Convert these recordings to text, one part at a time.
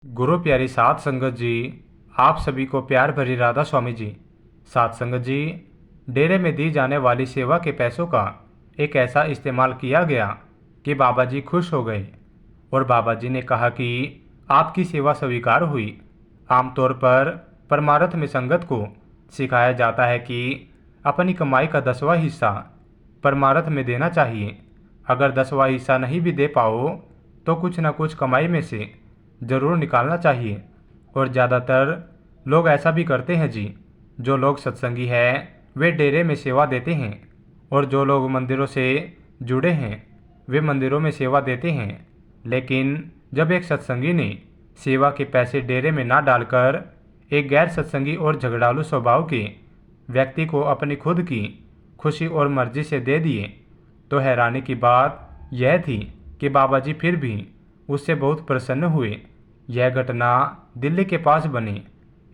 गुरु प्यारी साध संगत जी, आप सभी को प्यार भरी राधा स्वामी जी। साध संगत जी, डेरे में दी जाने वाली सेवा के पैसों का एक ऐसा इस्तेमाल किया गया कि बाबा जी खुश हो गए और बाबा जी ने कहा कि आपकी सेवा स्वीकार हुई। आमतौर पर परमार्थ में संगत को सिखाया जाता है कि अपनी कमाई का 10वां हिस्सा परमार्थ में देना चाहिए। अगर 10वां हिस्सा नहीं भी दे पाओ तो कुछ न कुछ कमाई में से ज़रूर निकालना चाहिए। और ज़्यादातर लोग ऐसा भी करते हैं जी। जो लोग सत्संगी हैं वे डेरे में सेवा देते हैं और जो लोग मंदिरों से जुड़े हैं वे मंदिरों में सेवा देते हैं। लेकिन जब एक सत्संगी ने सेवा के पैसे डेरे में ना डालकर एक गैर सत्संगी और झगड़ालू स्वभाव के व्यक्ति को अपनी खुद की खुशी और मर्जी से दे दिए तो हैरानी की बात यह थी कि बाबा जी फिर भी उससे बहुत प्रसन्न हुए। यह घटना दिल्ली के पास बने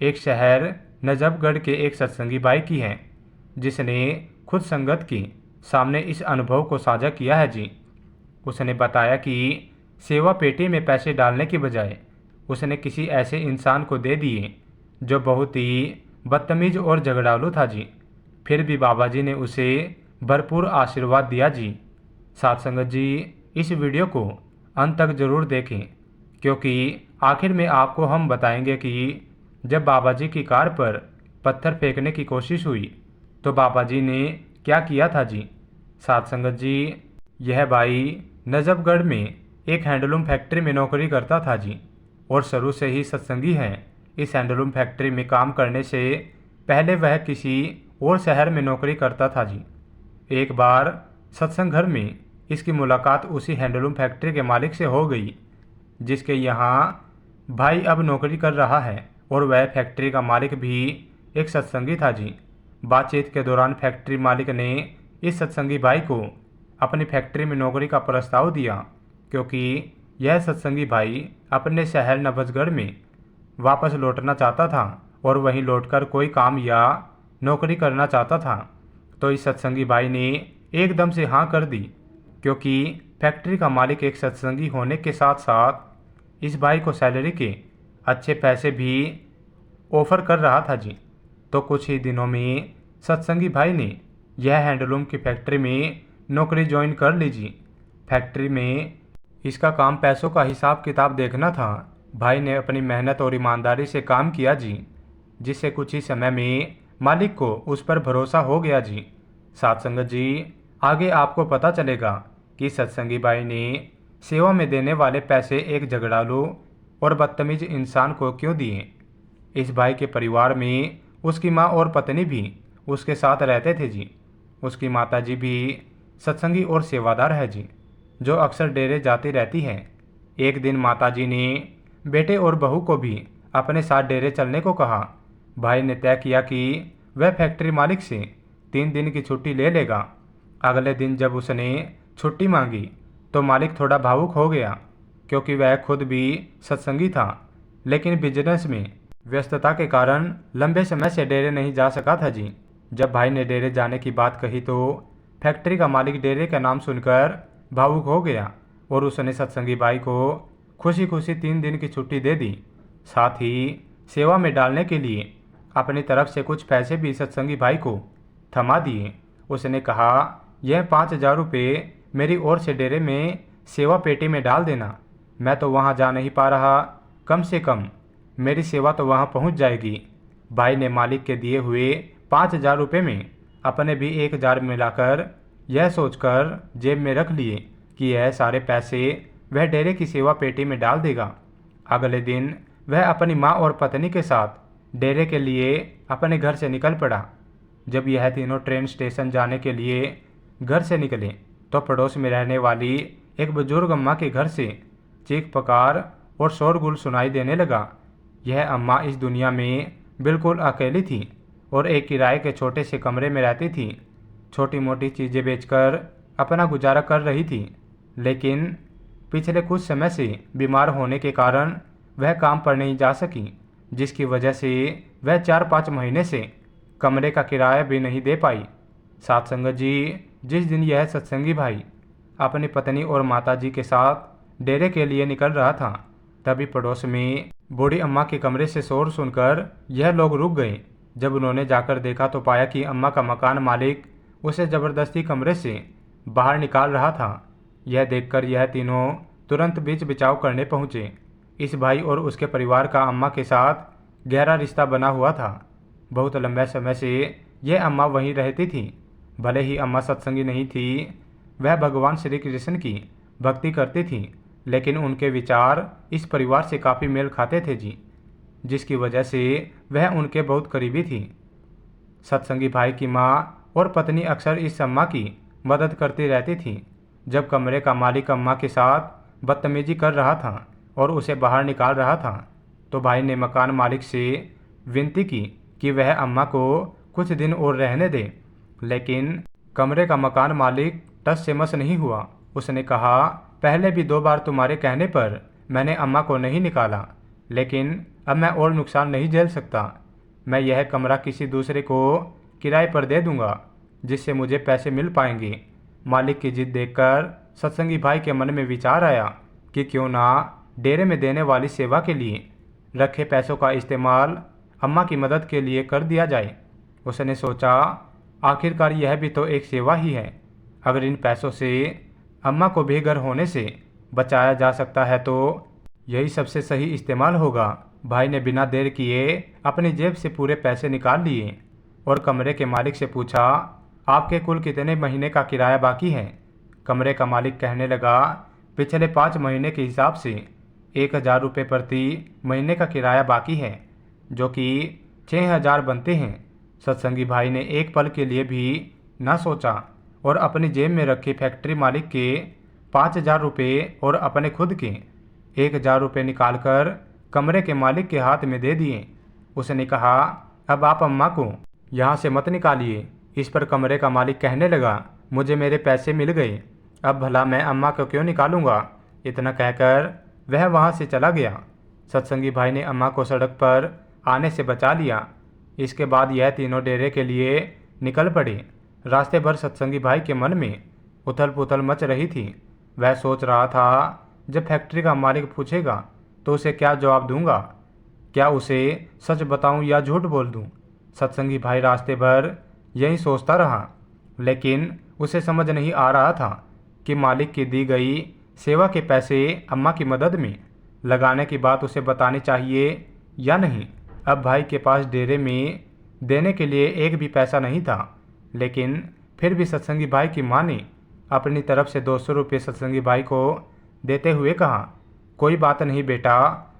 एक शहर नजफगढ़ के एक सत्संगी भाई की है, जिसने खुद संगत के सामने इस अनुभव को साझा किया है जी। उसने बताया कि सेवा पेटी में पैसे डालने की बजाय उसने किसी ऐसे इंसान को दे दिए जो बहुत ही बदतमीज और झगड़ालू था जी। फिर भी बाबा जी ने उसे भरपूर आशीर्वाद दिया जी। साथ संगत जी, इस वीडियो को अंत तक जरूर देखें, क्योंकि आखिर में आपको हम बताएंगे कि जब बाबा जी की कार पर पत्थर फेंकने की कोशिश हुई तो बाबा जी ने क्या किया था जी। साथ संगत जी, यह भाई नजफगढ़ में एक हैंडलूम फैक्ट्री में नौकरी करता था जी और शुरू से ही सत्संगी हैं। इस हैंडलूम फैक्ट्री में काम करने से पहले वह किसी और शहर में नौकरी करता था जी। एक बार सत्संग घर में इसकी मुलाकात उसी हैंडलूम फैक्ट्री के मालिक से हो गई, जिसके यहाँ भाई अब नौकरी कर रहा है और वह फैक्ट्री का मालिक भी एक सत्संगी था जी। बातचीत के दौरान फैक्ट्री मालिक ने इस सत्संगी भाई को अपनी फैक्ट्री में नौकरी का प्रस्ताव दिया, क्योंकि यह सत्संगी भाई अपने शहर नबजगढ़ में वापस लौटना चाहता था और वहीं लौटकर कोई काम या नौकरी करना चाहता था। तो इस सत्संगी भाई ने एकदम से हाँ कर दी, क्योंकि फैक्ट्री का मालिक एक सत्संगी होने के साथ साथ इस भाई को सैलरी के अच्छे पैसे भी ऑफर कर रहा था जी। तो कुछ ही दिनों में सत्संगी भाई ने यह हैंडलूम की फैक्ट्री में नौकरी ज्वाइन कर ली जी। फैक्ट्री में इसका काम पैसों का हिसाब किताब देखना था। भाई ने अपनी मेहनत और ईमानदारी से काम किया जी, जिससे कुछ ही समय में मालिक को उस पर भरोसा हो गया जी। साथ संगत जी, आगे आपको पता चलेगा कि सत्संगी भाई ने सेवा में देने वाले पैसे एक झगड़ालू और बदतमीज इंसान को क्यों दिए। इस भाई के परिवार में उसकी माँ और पत्नी भी उसके साथ रहते थे जी। उसकी माता जी भी सत्संगी और सेवादार है जी, जो अक्सर डेरे जाती रहती है। एक दिन माता जी ने बेटे और बहू को भी अपने साथ डेरे चलने को कहा। भाई ने तय किया कि वह फैक्ट्री मालिक से 3 दिन की छुट्टी ले लेगा। अगले दिन जब उसने छुट्टी मांगी तो मालिक थोड़ा भावुक हो गया, क्योंकि वह खुद भी सत्संगी था, लेकिन बिजनेस में व्यस्तता के कारण लंबे समय से डेरे नहीं जा सका था जी। जब भाई ने डेरे जाने की बात कही तो फैक्ट्री का मालिक डेरे का नाम सुनकर भावुक हो गया और उसने सत्संगी भाई को खुशी खुशी 3 दिन की छुट्टी दे दी। साथ ही सेवा में डालने के लिए अपनी तरफ से कुछ पैसे भी सत्संगी भाई को थमा दिए। उसने कहा, यह 5,000 रुपये मेरी ओर से डेरे में सेवा पेटी में डाल देना। मैं तो वहाँ जा नहीं पा रहा, कम से कम मेरी सेवा तो वहाँ पहुँच जाएगी। भाई ने मालिक के दिए हुए 5,000 रुपये में अपने भी 1,000 मिलाकर यह सोचकर जेब में रख लिए कि यह सारे पैसे वह डेरे की सेवा पेटी में डाल देगा। अगले दिन वह अपनी माँ और पत्नी के साथ डेरे के लिए अपने घर से निकल पड़ा। जब यह तीनों ट्रेन स्टेशन जाने के लिए घर से निकले तो पड़ोस में रहने वाली एक बुजुर्ग अम्मा के घर से चीख पुकार और शोरगुल सुनाई देने लगा। यह अम्मा इस दुनिया में बिल्कुल अकेली थी और एक किराए के छोटे से कमरे में रहती थी। छोटी मोटी चीज़ें बेचकर अपना गुजारा कर रही थी, लेकिन पिछले कुछ समय से बीमार होने के कारण वह काम पर नहीं जा सकी, जिसकी वजह से वह 4-5 महीने से कमरे का किराया भी नहीं दे पाई। साथ संगत जी, जिस दिन यह सत्संगी भाई अपनी पत्नी और माताजी के साथ डेरे के लिए निकल रहा था, तभी पड़ोस में बूढ़ी अम्मा के कमरे से शोर सुनकर यह लोग रुक गए। जब उन्होंने जाकर देखा तो पाया कि अम्मा का मकान मालिक उसे ज़बरदस्ती कमरे से बाहर निकाल रहा था। यह देखकर यह तीनों तुरंत बीच बचाव करने पहुँचे। इस भाई और उसके परिवार का अम्मा के साथ गहरा रिश्ता बना हुआ था। बहुत लंबे समय से यह अम्मा वहीं रहती थी। भले ही अम्मा सत्संगी नहीं थी, वह भगवान श्री कृष्ण की भक्ति करती थी, लेकिन उनके विचार इस परिवार से काफ़ी मेल खाते थे जी, जिसकी वजह से वह उनके बहुत करीबी थी। सत्संगी भाई की माँ और पत्नी अक्सर इस अम्मा की मदद करती रहती थी। जब कमरे का मालिक अम्मा के साथ बदतमीजी कर रहा था और उसे बाहर निकाल रहा था, तो भाई ने मकान मालिक से विनती की कि वह अम्मा को कुछ दिन और रहने दे। लेकिन कमरे का मकान मालिक टस से मस नहीं हुआ। उसने कहा, पहले भी 2 बार तुम्हारे कहने पर मैंने अम्मा को नहीं निकाला, लेकिन अब मैं और नुकसान नहीं झेल सकता। मैं यह कमरा किसी दूसरे को किराए पर दे दूंगा, जिससे मुझे पैसे मिल पाएंगे। मालिक की जिद देखकर सत्संगी भाई के मन में विचार आया कि क्यों ना डेरे में देने वाली सेवा के लिए रखे पैसों का इस्तेमाल अम्मा की मदद के लिए कर दिया जाए। उसने सोचा, आखिरकार यह भी तो एक सेवा ही है। अगर इन पैसों से अम्मा को बेघर होने से बचाया जा सकता है तो यही सबसे सही इस्तेमाल होगा। भाई ने बिना देर किए अपनी जेब से पूरे पैसे निकाल लिए और कमरे के मालिक से पूछा, आपके कुल कितने महीने का किराया बाकी है? कमरे का मालिक कहने लगा, पिछले 5 महीने के हिसाब से 1000 रुपये प्रति महीने का किराया बाकी है, जो कि 6000 बनते हैं। सत्संगी भाई ने एक पल के लिए भी न सोचा और अपनी जेब में रखे फैक्ट्री मालिक के 5000 रुपये और अपने खुद के 1000 रुपये निकालकर कमरे के मालिक के हाथ में दे दिए। उसने कहा, अब आप अम्मा को यहाँ से मत निकालिए। इस पर कमरे का मालिक कहने लगा, मुझे मेरे पैसे मिल गए, अब भला मैं अम्मा को क्यों निकालूंगा? इतना कहकर वह वहाँ से चला गया। सत्संगी भाई ने अम्मा को सड़क पर आने से बचा लिया। इसके बाद यह तीनों डेरे के लिए निकल पड़े। रास्ते भर सत्संगी भाई के मन में उथल पुथल मच रही थी। वह सोच रहा था, जब फैक्ट्री का मालिक पूछेगा तो उसे क्या जवाब दूंगा? क्या उसे सच बताऊं या झूठ बोल दूं? सत्संगी भाई रास्ते भर यही सोचता रहा, लेकिन उसे समझ नहीं आ रहा था कि मालिक की दी गई सेवा के पैसे अम्मा की मदद में लगाने की बात उसे बतानी चाहिए या नहीं। अब भाई के पास डेरे में देने के लिए एक भी पैसा नहीं था, लेकिन फिर भी सत्संगी भाई की माँ ने अपनी तरफ से 200 रुपये सत्संगी भाई को देते हुए कहा, कोई बात नहीं बेटा,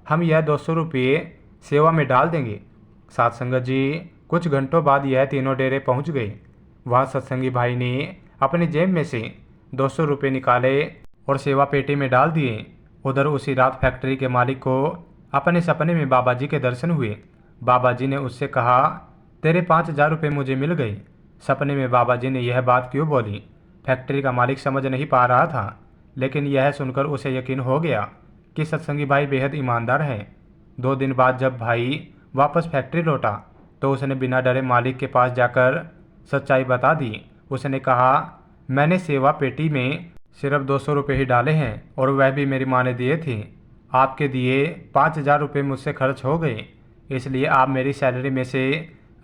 हम यह 200 रुपये सेवा में डाल देंगे। साथ संगत जी, कुछ घंटों बाद यह तीनों डेरे पहुंच गए। वहाँ सत्संगी भाई ने अपनी जेब में से 200 रुपये निकाले और सेवा पेटी में डाल दिए। उधर उसी रात फैक्ट्री के मालिक को अपने सपने में बाबा जी के दर्शन हुए। बाबा जी ने उससे कहा, तेरे 5000 रुपये मुझे मिल गए। सपने में बाबा जी ने यह बात क्यों बोली, फैक्ट्री का मालिक समझ नहीं पा रहा था, लेकिन यह सुनकर उसे यकीन हो गया कि सत्संगी भाई बेहद ईमानदार है। 2 दिन बाद जब भाई वापस फैक्ट्री लौटा तो उसने बिना डरे मालिक के पास जाकर सच्चाई बता दी। उसने कहा, मैंने सेवा पेटी में सिर्फ 200 रुपये ही डाले हैं और वह भी मेरी माँ ने दिए थे। आपके दिए 5000 रुपये मुझसे खर्च हो गए, इसलिए आप मेरी सैलरी में से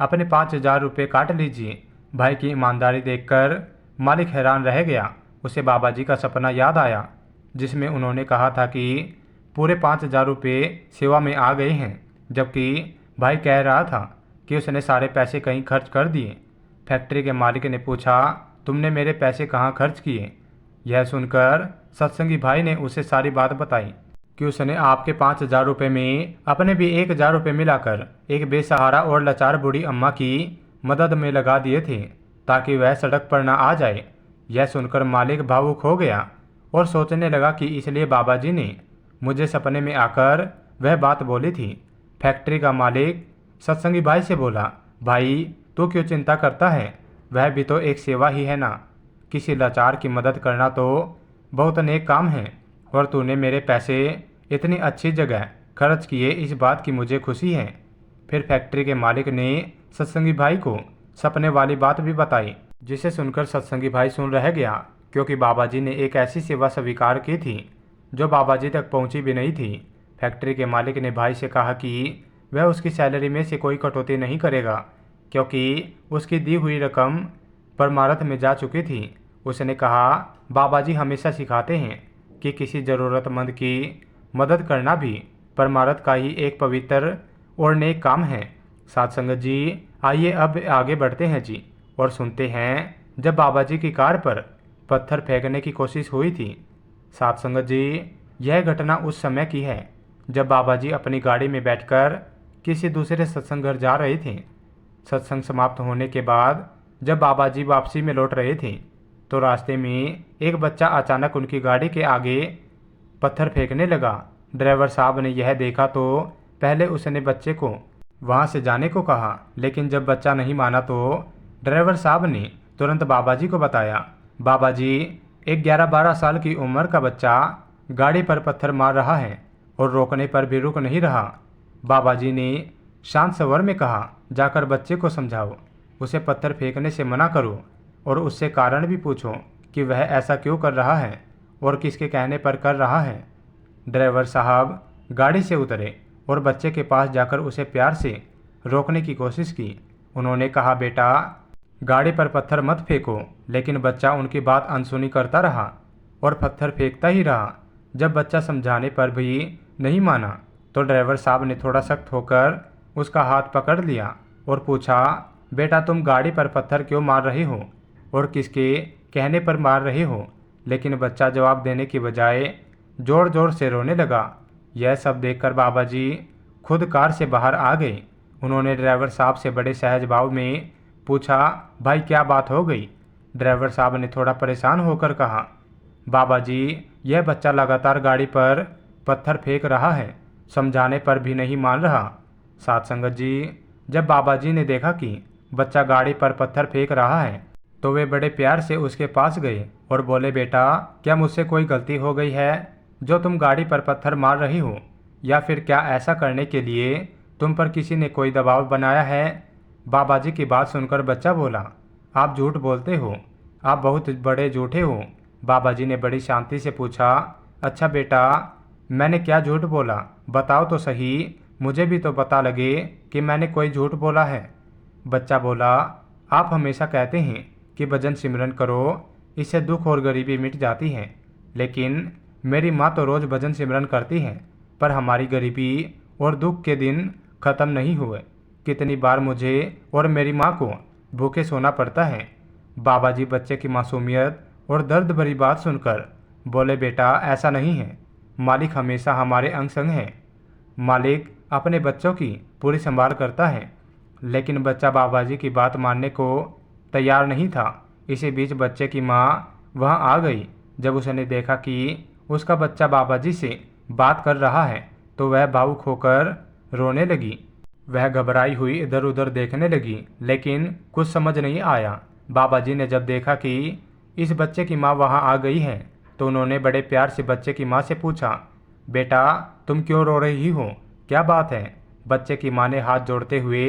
अपने 5000 रुपये काट लीजिए। भाई की ईमानदारी देखकर मालिक हैरान रह गया। उसे बाबा जी का सपना याद आया, जिसमें उन्होंने कहा था कि पूरे 5000 रुपये सेवा में आ गए हैं, जबकि भाई कह रहा था कि उसने सारे पैसे कहीं खर्च कर दिए। फैक्ट्री के मालिक ने पूछा, तुमने मेरे पैसे कहाँ खर्च किए? यह सुनकर सत्संगी भाई ने उसे सारी बात बताई कि उसने आपके 5000 रुपये में अपने भी 1000 रुपये मिलाकर एक बेसहारा और लाचार बूढ़ी अम्मा की मदद में लगा दिए थे, ताकि वह सड़क पर न आ जाए। यह सुनकर मालिक भावुक हो गया और सोचने लगा कि इसलिए बाबा जी ने मुझे सपने में आकर वह बात बोली थी। फैक्ट्री का मालिक सत्संगी भाई से बोला, भाई तू क्यों चिंता करता है, वह भी तो एक सेवा ही है ना। किसी लाचार की मदद करना तो बहुत नेक काम है, और तूने मेरे पैसे इतनी अच्छी जगह खर्च किए, इस बात की मुझे खुशी है। फिर फैक्ट्री के मालिक ने सत्संगी भाई को सपने वाली बात भी बताई, जिसे सुनकर सत्संगी भाई सुन रह गया, क्योंकि बाबा जी ने एक ऐसी सेवा स्वीकार की थी जो बाबा जी तक पहुंची भी नहीं थी। फैक्ट्री के मालिक ने भाई से कहा कि वह उसकी सैलरी में से कोई कटौती नहीं करेगा, क्योंकि उसकी दी हुई रकम परमार्थ में जा चुकी थी। उसने कहा, बाबा जी हमेशा सिखाते हैं कि किसी ज़रूरतमंद की मदद करना भी परमार्थ का ही एक पवित्र और नेक काम है। साथ संगत जी, आइए अब आगे बढ़ते हैं जी और सुनते हैं जब बाबा जी की कार पर पत्थर फेंकने की कोशिश हुई थी। साथ संगत जी, यह घटना उस समय की है जब बाबा जी अपनी गाड़ी में बैठकर किसी दूसरे सत्संग घर जा रहे थे। सत्संग समाप्त होने के बाद जब बाबा जी वापसी में लौट रहे थे तो रास्ते में एक बच्चा अचानक उनकी गाड़ी के आगे पत्थर फेंकने लगा। ड्राइवर साहब ने यह देखा तो पहले उसने बच्चे को वहां से जाने को कहा, लेकिन जब बच्चा नहीं माना तो ड्राइवर साहब ने तुरंत बाबा जी को बताया। बाबा जी, एक 11-12 साल की उम्र का बच्चा गाड़ी पर पत्थर मार रहा है और रोकने पर भी रुक नहीं रहा। बाबा जी ने शांत स्वर में कहा, जाकर बच्चे को समझाओ, उसे पत्थर फेंकने से मना करो और उससे कारण भी पूछो कि वह ऐसा क्यों कर रहा है और किसके कहने पर कर रहा है। ड्राइवर साहब गाड़ी से उतरे और बच्चे के पास जाकर उसे प्यार से रोकने की कोशिश की। उन्होंने कहा, बेटा, गाड़ी पर पत्थर मत फेंको, लेकिन बच्चा उनकी बात अनसुनी करता रहा और पत्थर फेंकता ही रहा। जब बच्चा समझाने पर भी नहीं माना तो ड्राइवर साहब ने थोड़ा सख्त होकर उसका हाथ पकड़ लिया और पूछा, बेटा, तुम गाड़ी पर पत्थर क्यों मार रहे हो और किसके कहने पर मार रहे हो? लेकिन बच्चा जवाब देने की बजाय जोर जोर से रोने लगा। यह सब देखकर बाबा जी खुद कार से बाहर आ गए। उन्होंने ड्राइवर साहब से बड़े सहज भाव में पूछा, भाई क्या बात हो गई? ड्राइवर साहब ने थोड़ा परेशान होकर कहा, बाबा जी, यह बच्चा लगातार गाड़ी पर पत्थर फेंक रहा है, समझाने पर भी नहीं मान रहा। साथ संगत जी, जब बाबा जी ने देखा कि बच्चा गाड़ी पर पत्थर फेंक रहा है तो वे बड़े प्यार से उसके पास गए और बोले, बेटा, क्या मुझसे कोई गलती हो गई है जो तुम गाड़ी पर पत्थर मार रही हो, या फिर क्या ऐसा करने के लिए तुम पर किसी ने कोई दबाव बनाया है? बाबा जी की बात सुनकर बच्चा बोला, आप झूठ बोलते हो, आप बहुत बड़े झूठे हो। बाबा जी ने बड़ी शांति से पूछा, अच्छा बेटा, मैंने क्या झूठ बोला? बताओ तो सही, मुझे भी तो पता लगे कि मैंने कोई झूठ बोला है। बच्चा बोला, आप हमेशा कहते हैं कि भजन सिमरन करो, इससे दुख और गरीबी मिट जाती है, लेकिन मेरी माँ तो रोज़ भजन सिमरन करती है, पर हमारी गरीबी और दुख के दिन ख़त्म नहीं हुए। कितनी बार मुझे और मेरी माँ को भूखे सोना पड़ता है। बाबा जी बच्चे की मासूमियत और दर्द भरी बात सुनकर बोले, बेटा, ऐसा नहीं है, मालिक हमेशा हमारे अंग संग है। मालिक अपने बच्चों की पूरी संभाल करता है। लेकिन बच्चा बाबा जी की बात मानने को तैयार नहीं था। इसी बीच बच्चे की माँ वहाँ आ गई। जब उसने देखा कि उसका बच्चा बाबा जी से बात कर रहा है तो वह भावुक होकर रोने लगी। वह घबराई हुई इधर उधर देखने लगी, लेकिन कुछ समझ नहीं आया। बाबा जी ने जब देखा कि इस बच्चे की माँ वहाँ आ गई है तो उन्होंने बड़े प्यार से बच्चे की माँ से पूछा, बेटा, तुम क्यों रो रही हो, क्या बात है? बच्चे की माँ ने हाथ जोड़ते हुए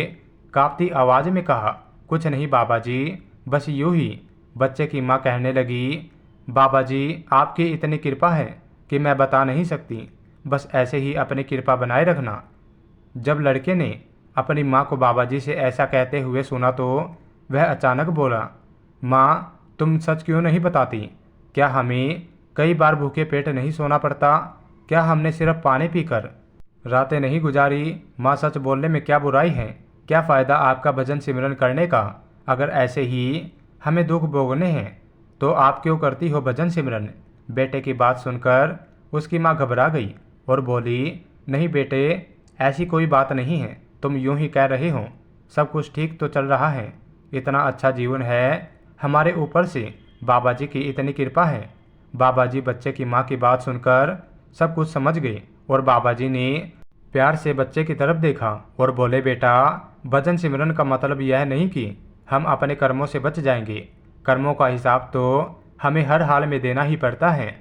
कांपती आवाज़ में कहा, कुछ नहीं बाबा जी, बस यूं ही। बच्चे की माँ कहने लगी, बाबा जी, आपकी इतनी कृपा है कि मैं बता नहीं सकती, बस ऐसे ही अपनी कृपा बनाए रखना। जब लड़के ने अपनी माँ को बाबा जी से ऐसा कहते हुए सुना तो वह अचानक बोला, माँ, तुम सच क्यों नहीं बताती? क्या हमें कई बार भूखे पेट नहीं सोना पड़ता? क्या हमने सिर्फ पानी पीकर रातें नहीं गुजारी? माँ, सच बोलने में क्या बुराई है? क्या फ़ायदा आपका भजन सिमरन करने का? अगर ऐसे ही हमें दुख भोगने हैं तो आप क्यों करती हो भजन सिमरन? बेटे की बात सुनकर उसकी माँ घबरा गई और बोली, नहीं बेटे, ऐसी कोई बात नहीं है, तुम यूं ही कह रहे हो। सब कुछ ठीक तो चल रहा है, इतना अच्छा जीवन है हमारे ऊपर से, बाबा जी की इतनी कृपा है। बाबा जी बच्चे की माँ की बात सुनकर सब कुछ समझ गए और बाबा जी ने प्यार से बच्चे की तरफ देखा और बोले, बेटा, भजन सिमरन का मतलब यह नहीं कि हम अपने कर्मों से बच जाएंगे। कर्मों का हिसाब तो हमें हर हाल में देना ही पड़ता है।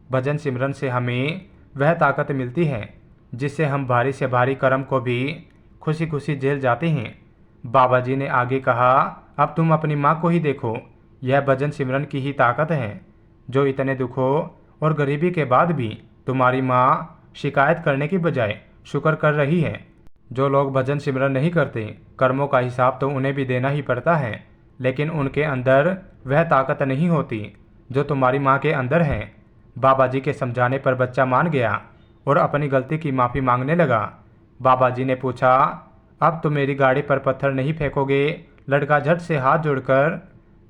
भजन सिमरन से हमें वह ताकत मिलती है जिससे हम भारी से भारी कर्म को भी खुशी खुशी झेल जाते हैं। बाबा जी ने आगे कहा, अब तुम अपनी माँ को ही देखो, यह भजन सिमरन की ही ताकत है जो इतने दुखों और गरीबी के बाद भी तुम्हारी माँ शिकायत करने की बजाय शुक्र कर रही है। जो लोग भजन सिमरन नहीं करते, कर्मों का हिसाब तो उन्हें भी देना ही पड़ता है, लेकिन उनके अंदर वह ताकत नहीं होती जो तुम्हारी माँ के अंदर है। बाबा जी के समझाने पर बच्चा मान गया और अपनी गलती की माफ़ी मांगने लगा। बाबा जी ने पूछा, अब तो मेरी गाड़ी पर पत्थर नहीं फेंकोगे? लड़का झट से हाथ जोड़कर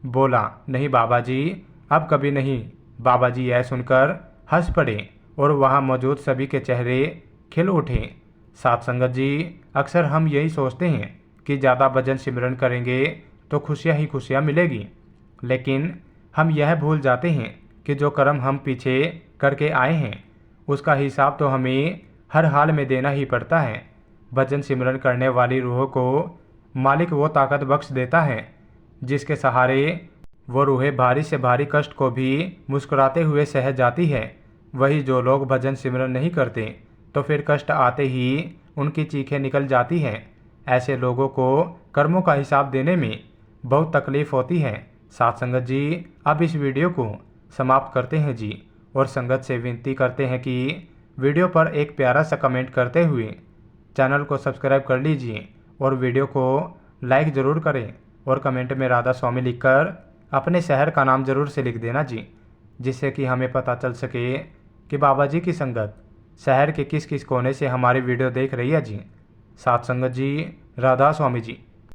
बोला, नहीं बाबा जी, अब कभी नहीं। बाबा जी यह सुनकर हंस पड़े और वहाँ मौजूद सभी के चेहरे खिल उठे। साथ संगत जी, अक्सर हम यही सोचते हैं कि ज़्यादा भजन सिमरन करेंगे तो खुशियाँ ही खुशियाँ मिलेगी, लेकिन हम यह भूल जाते हैं कि जो कर्म हम पीछे करके आए हैं उसका हिसाब तो हमें हर हाल में देना ही पड़ता है। भजन सिमरन करने वाली रूह को मालिक वो ताकत बख्श देता है जिसके सहारे वो रूहें भारी से भारी कष्ट को भी मुस्कुराते हुए सह जाती है। वही जो लोग भजन सिमरन नहीं करते तो फिर कष्ट आते ही उनकी चीखें निकल जाती हैं। ऐसे लोगों को कर्मों का हिसाब देने में बहुत तकलीफ होती है। साथ संगत जी, अब इस वीडियो को समाप्त करते हैं जी, और संगत से विनती करते हैं कि वीडियो पर एक प्यारा सा कमेंट करते हुए चैनल को सब्सक्राइब कर लीजिए और वीडियो को लाइक ज़रूर करें, और कमेंट में राधा स्वामी लिखकर अपने शहर का नाम ज़रूर से लिख देना जी, जिससे कि हमें पता चल सके कि बाबा जी की संगत शहर के किस किस कोने से हमारी वीडियो देख रही है जी। साथ संगत जी, राधा स्वामी जी।